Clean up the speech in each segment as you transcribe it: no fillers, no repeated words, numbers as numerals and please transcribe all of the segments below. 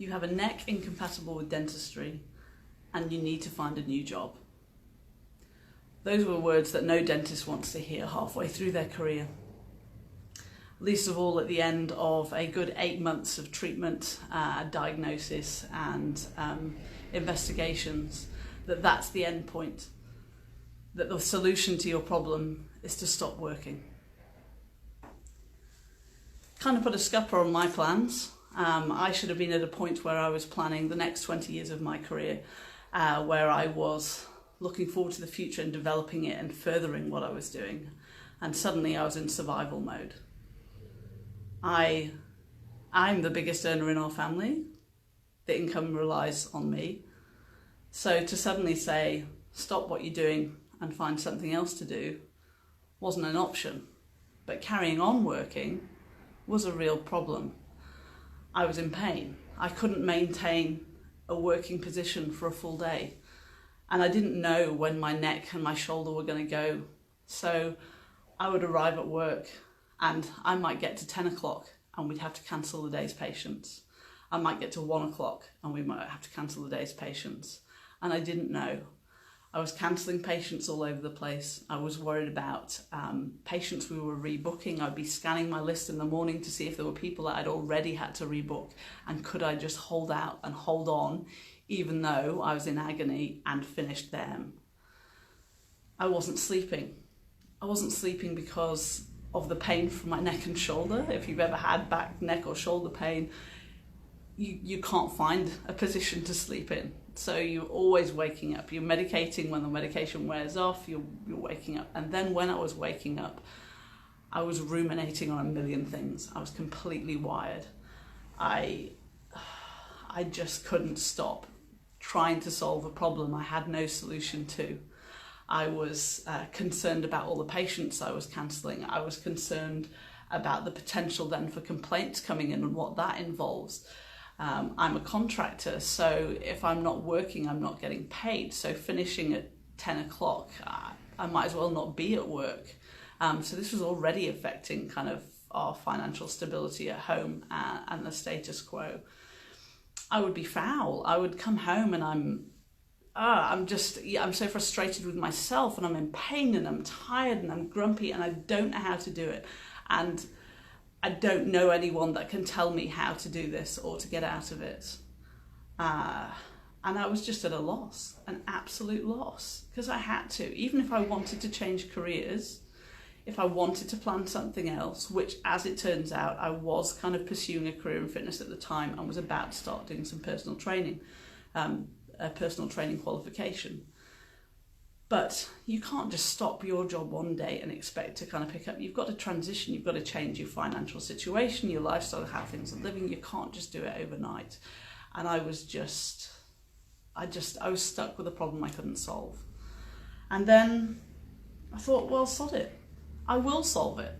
You have a neck incompatible with dentistry and you need to find a new job. Those were words that no dentist wants to hear halfway through their career. Least of all at the end of a good 8 months of treatment, diagnosis and investigations, that's the end point. That the solution to your problem is to stop working. Kind of put a scupper on my plans. I should have been at a point where I was planning the next 20 years of my career, where I was looking forward to the future and developing it and furthering what I was doing. And suddenly I was in survival mode. I'm the biggest earner in our family. The income relies on me. So to suddenly say, stop what you're doing and find something else to do wasn't an option. But carrying on working was a real problem. I was in pain. I couldn't maintain a working position for a full day. And I didn't know when my neck and my shoulder were going to go. So I would arrive at work and I might get to 10 o'clock and we'd have to cancel the day's patients. I might get to 1 o'clock and we might have to cancel the day's patients. And I didn't know. I was cancelling patients all over the place. I was worried about patients we were rebooking. I'd be scanning my list in the morning to see if there were people that I'd already had to rebook, and could I just hold out and hold on even though I was in agony and finished them. I wasn't sleeping. I wasn't sleeping because of the pain from my neck and shoulder. If you've ever had back, neck or shoulder pain, you can't find a position to sleep in. So you're always waking up. You're medicating when the medication wears off, you're waking up. And then when I was waking up, I was ruminating on a million things. I was completely wired. I just couldn't stop trying to solve a problem I had no solution to. I was concerned about all the patients I was cancelling. I was concerned about the potential then for complaints coming in and what that involves. I'm a contractor, so if I'm not working, I'm not getting paid. So finishing at 10 o'clock, I might as well not be at work. So this was already affecting kind of our financial stability at home and the status quo. I would be foul. I would come home and I'm so frustrated with myself, and I'm in pain and I'm tired and I'm grumpy and I don't know how to do it. And I don't know anyone that can tell me how to do this or to get out of it. And I was just at a loss, an absolute loss, because I had to. Even if I wanted to change careers, if I wanted to plan something else, which as it turns out, I was kind of pursuing a career in fitness at the time and was about to start doing some personal training, a personal training qualification. But you can't just stop your job one day and expect to kind of pick up. You've got to transition, you've got to change your financial situation, your lifestyle, how things are living. You can't just do it overnight. And I was stuck with a problem I couldn't solve. And then I thought, well, sod it. I will solve it.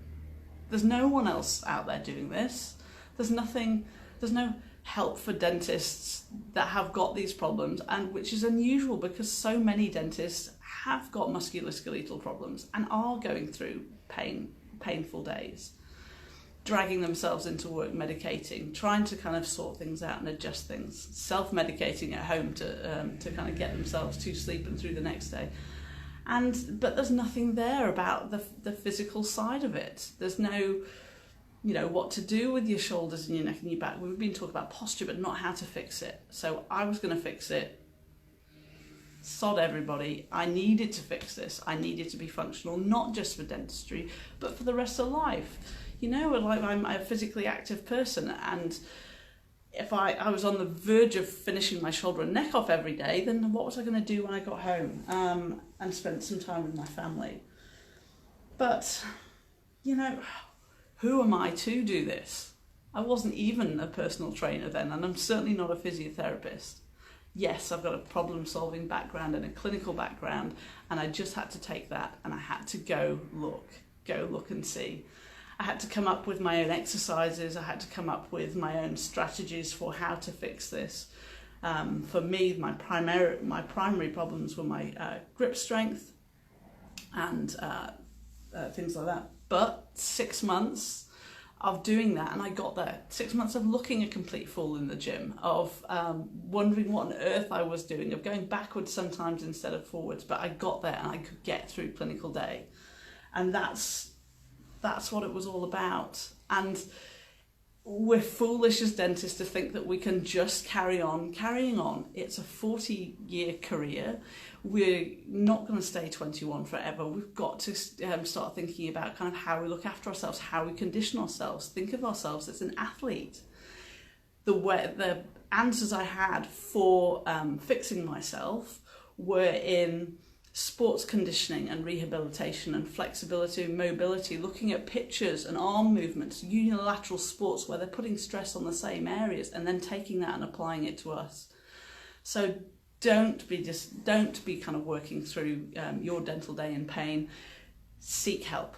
There's no one else out there doing this. There's no help for dentists that have got these problems, and which is unusual because so many dentists have got musculoskeletal problems and are going through painful days, dragging themselves into work, medicating, trying to kind of sort things out and adjust things, self-medicating at home to kind of get themselves to sleep and through the next day. But there's nothing there about the physical side of it. There's no, what to do with your shoulders and your neck and your back. We've been talking about posture, but not how to fix it. So I was going to fix it. Sod everybody. I needed to fix this. I needed to be functional, not just for dentistry, but for the rest of life. Like I'm a physically active person, and if I was on the verge of finishing my shoulder and neck off every day, then what was I going to do when I got home and spent some time with my family? But, who am I to do this? I wasn't even a personal trainer then, and I'm certainly not a physiotherapist. Yes, I've got a problem-solving background and a clinical background, and I just had to take that and I had to go look and see. I had to come up with my own exercises. I had to come up with my own strategies for how to fix this. For me, my primary problems were my grip strength and things like that. But 6 months of doing that, and I got there. 6 months of looking a complete fool in the gym, of wondering what on earth I was doing, of going backwards sometimes instead of forwards, but I got there and I could get through clinical day. And that's what it was all about. And we're foolish as dentists to think that we can just carrying on. It's a 40-year career. We're not going to stay 21 forever. We've got to start thinking about kind of how we look after ourselves, how we condition ourselves, think of ourselves as an athlete. The answers I had for fixing myself were in sports conditioning and rehabilitation and flexibility and mobility, looking at pictures and arm movements, unilateral sports where they're putting stress on the same areas and then taking that and applying it to us. So don't be kind of working through your dental day in pain. Seek help.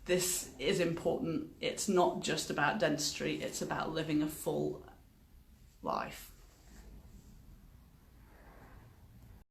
This is important. It's not just about dentistry, it's about living a full life.